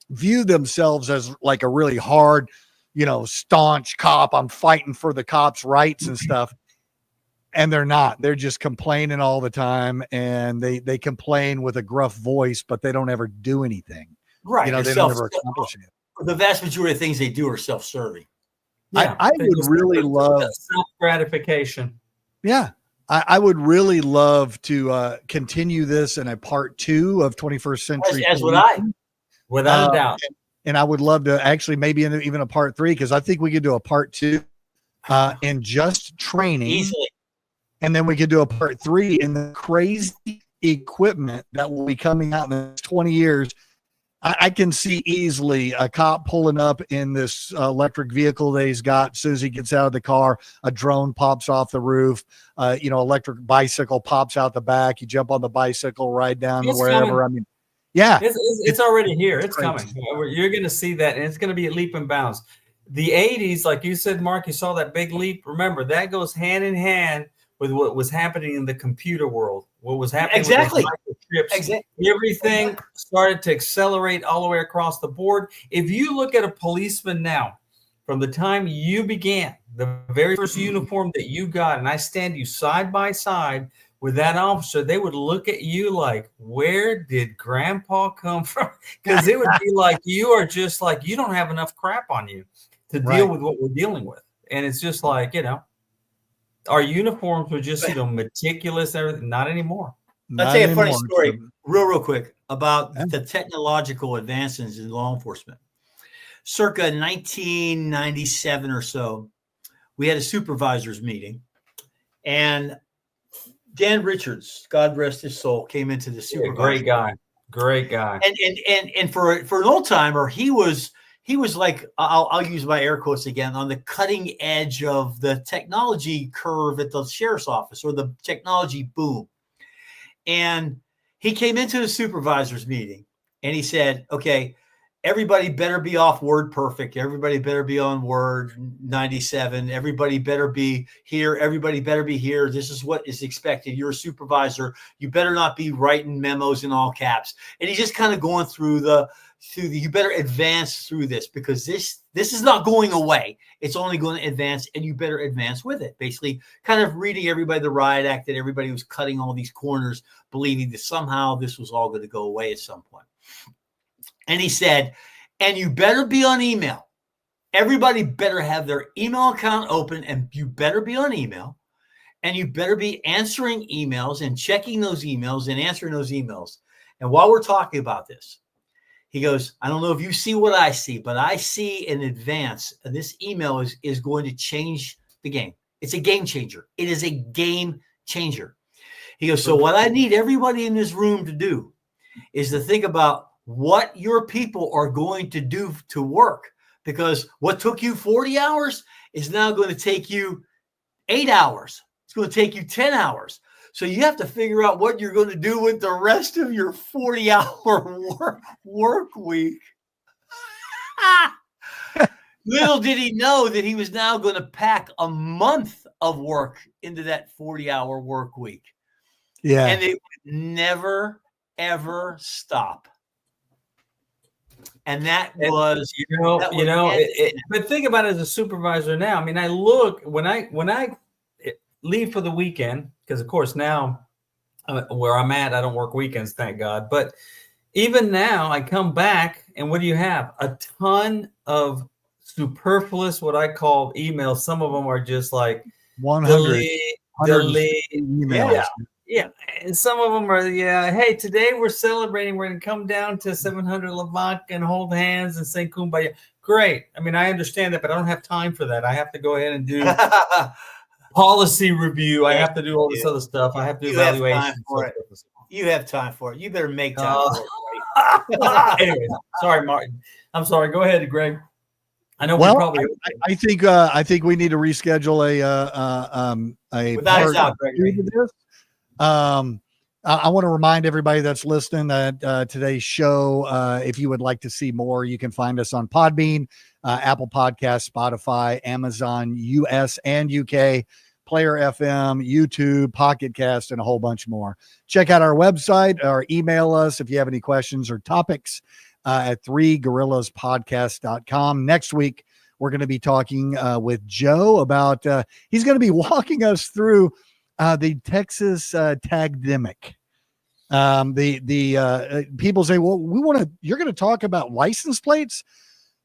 view themselves as like a really hard, staunch cop. I'm fighting for the cops' rights and stuff. And they're not. They're just complaining all the time, and they complain with a gruff voice, but they don't ever do anything. Right. They don't ever accomplish it. The vast majority of things they do are self-serving. Yeah, I would really love self-gratification. Yeah. I would really love to continue this in a part 2 of 21st century. As would I. Without a doubt. And I would love to actually maybe even a part 3, because I think we could do a part 2 in just training. Easily. And then we could do a part 3 in the crazy equipment that will be coming out in the next 20 years. I can see easily a cop pulling up in this electric vehicle that he's got. As soon as he gets out of the car, a drone pops off the roof. Electric bicycle pops out the back. You jump on the bicycle, ride down to wherever. Coming. I mean, yeah. It's already here. It's coming. You're going to see that, and it's going to be a leap and bounds. The 80s, like you said, Mark, you saw that big leap. Remember, that goes hand in hand with what was happening in the computer world. what was happening Exactly. with those microchips, Exactly. everything started to accelerate all the way across the board. If you look at a policeman now, from the time you began, the very first uniform that you got, and I stand you side by side with that officer, they would look at you like, where did grandpa come from? Because it would be like, you are just like, you don't have enough crap on you to deal with what we're dealing with. And it's just like, our uniforms were just, meticulous, everything. Not anymore. I'll tell you a funny story real quick about the technological advances in law enforcement. Circa 1997 or so, we had a supervisors meeting, and Dan Richards, God rest his soul, came into the supervisor. Great guy. And for an old timer, he was like, I'll use my air quotes again, on the cutting edge of the technology curve at the sheriff's office, or the technology boom. And he came into the supervisors meeting and he said, okay, everybody better be off Word Perfect. Everybody better be on Word 97. Everybody better be here. Everybody better be here. This is what is expected. You're a supervisor. You better not be writing memos in all caps. And he's just kind of going through you better advance through this, because this is not going away. It's only going to advance, and you better advance with it. Basically, kind of reading everybody the riot act, that everybody was cutting all these corners, believing that somehow this was all going to go away at some point. And he said, and you better be on email. Everybody better have their email account open, and you better be on email, and you better be answering emails and checking those emails and answering those emails. And while we're talking about this, he goes, I don't know if you see what I see, but I see in advance, and this email is going to change the game. It's a game changer. It is a game changer. He goes, so what I need everybody in this room to do is to think about what your people are going to do to work, because what took you 40 hours is now going to take you 8 hours. It's going to take you 10 hours. So you have to figure out what you're going to do with the rest of your 40-hour work week. Little did he know that he was now going to pack a month of work into that 40-hour work week. Yeah. And it would never, ever stop. And that was, but think about it as a supervisor now. I mean, I look, when I leave for the weekend, because of course now where I'm at, I don't work weekends, thank God. But even now I come back, and what do you have? A ton of superfluous, what I call emails. Some of them are just like 100 delete. emails. Yeah. And some of them are, hey, today we're celebrating. We're going to come down to 700 Lavac and hold hands and sing Kumbaya. Great. I mean, I understand that, but I don't have time for that. I have to go ahead and do policy review. I have to do all this other stuff. I have to do evaluation. You have time for it. You better make time for it. Anyway, sorry, Martin. I'm sorry. Go ahead, Greg. I know. Well, I think we need to reschedule a without a doubt, Gregory. I want to remind everybody that's listening that today's show, if you would like to see more, you can find us on Podbean, Apple Podcasts, Spotify, Amazon, US and UK, Player FM, YouTube, Pocket Cast, and a whole bunch more. Check out our website or email us if you have any questions or topics at 3gorillaspodcast.com. Next week, we're going to be talking with Joe about, he's going to be walking us through the Texas tagdemic. The people say, well, you're going to talk about license plates.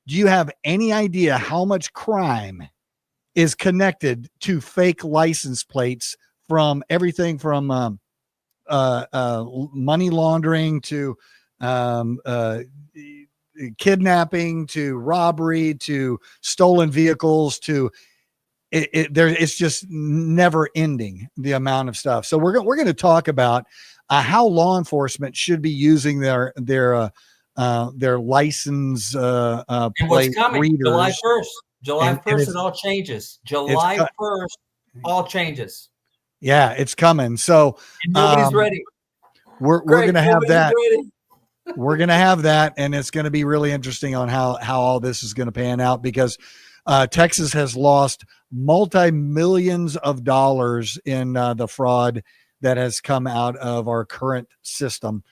Do you have any idea how much crime is connected to fake license plates, from everything from money laundering to kidnapping to robbery to stolen vehicles to it's just never ending, the amount of stuff. So we're going to talk about how law enforcement should be using their license and plate what's coming readers. July 1st, it all changes. July 1st, all changes. Yeah, it's coming. So and nobody's ready. We're going to have that. We're going to have that, and it's going to be really interesting on how all this is going to pan out, because Texas has lost multi-millions of dollars in the fraud that has come out of our current system.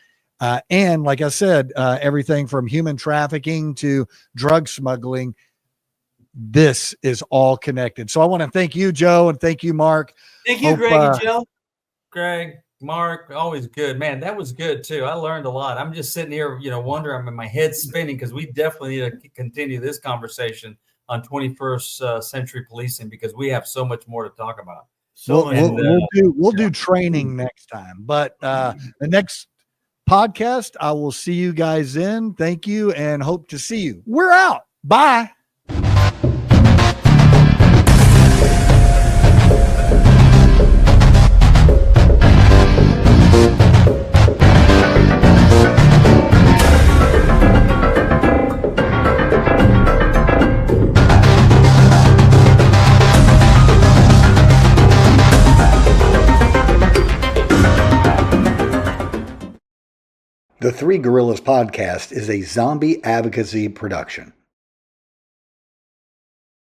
And like I said, everything from human trafficking to drug smuggling, this is all connected. So I want to thank you, Joe, and thank you, Mark. Thank you, Hope, Greg and Joe. Greg, Mark, always good, man. That was good too. I learned a lot. I'm just sitting here, wondering. My head's spinning because we definitely need to continue this conversation on 21st century policing because we have so much more to talk about. We'll do training next time, but the next podcast, I will see you guys in. Thank you and hope to see you. We're out. Bye. The Three Gorillas podcast is a zombie advocacy production.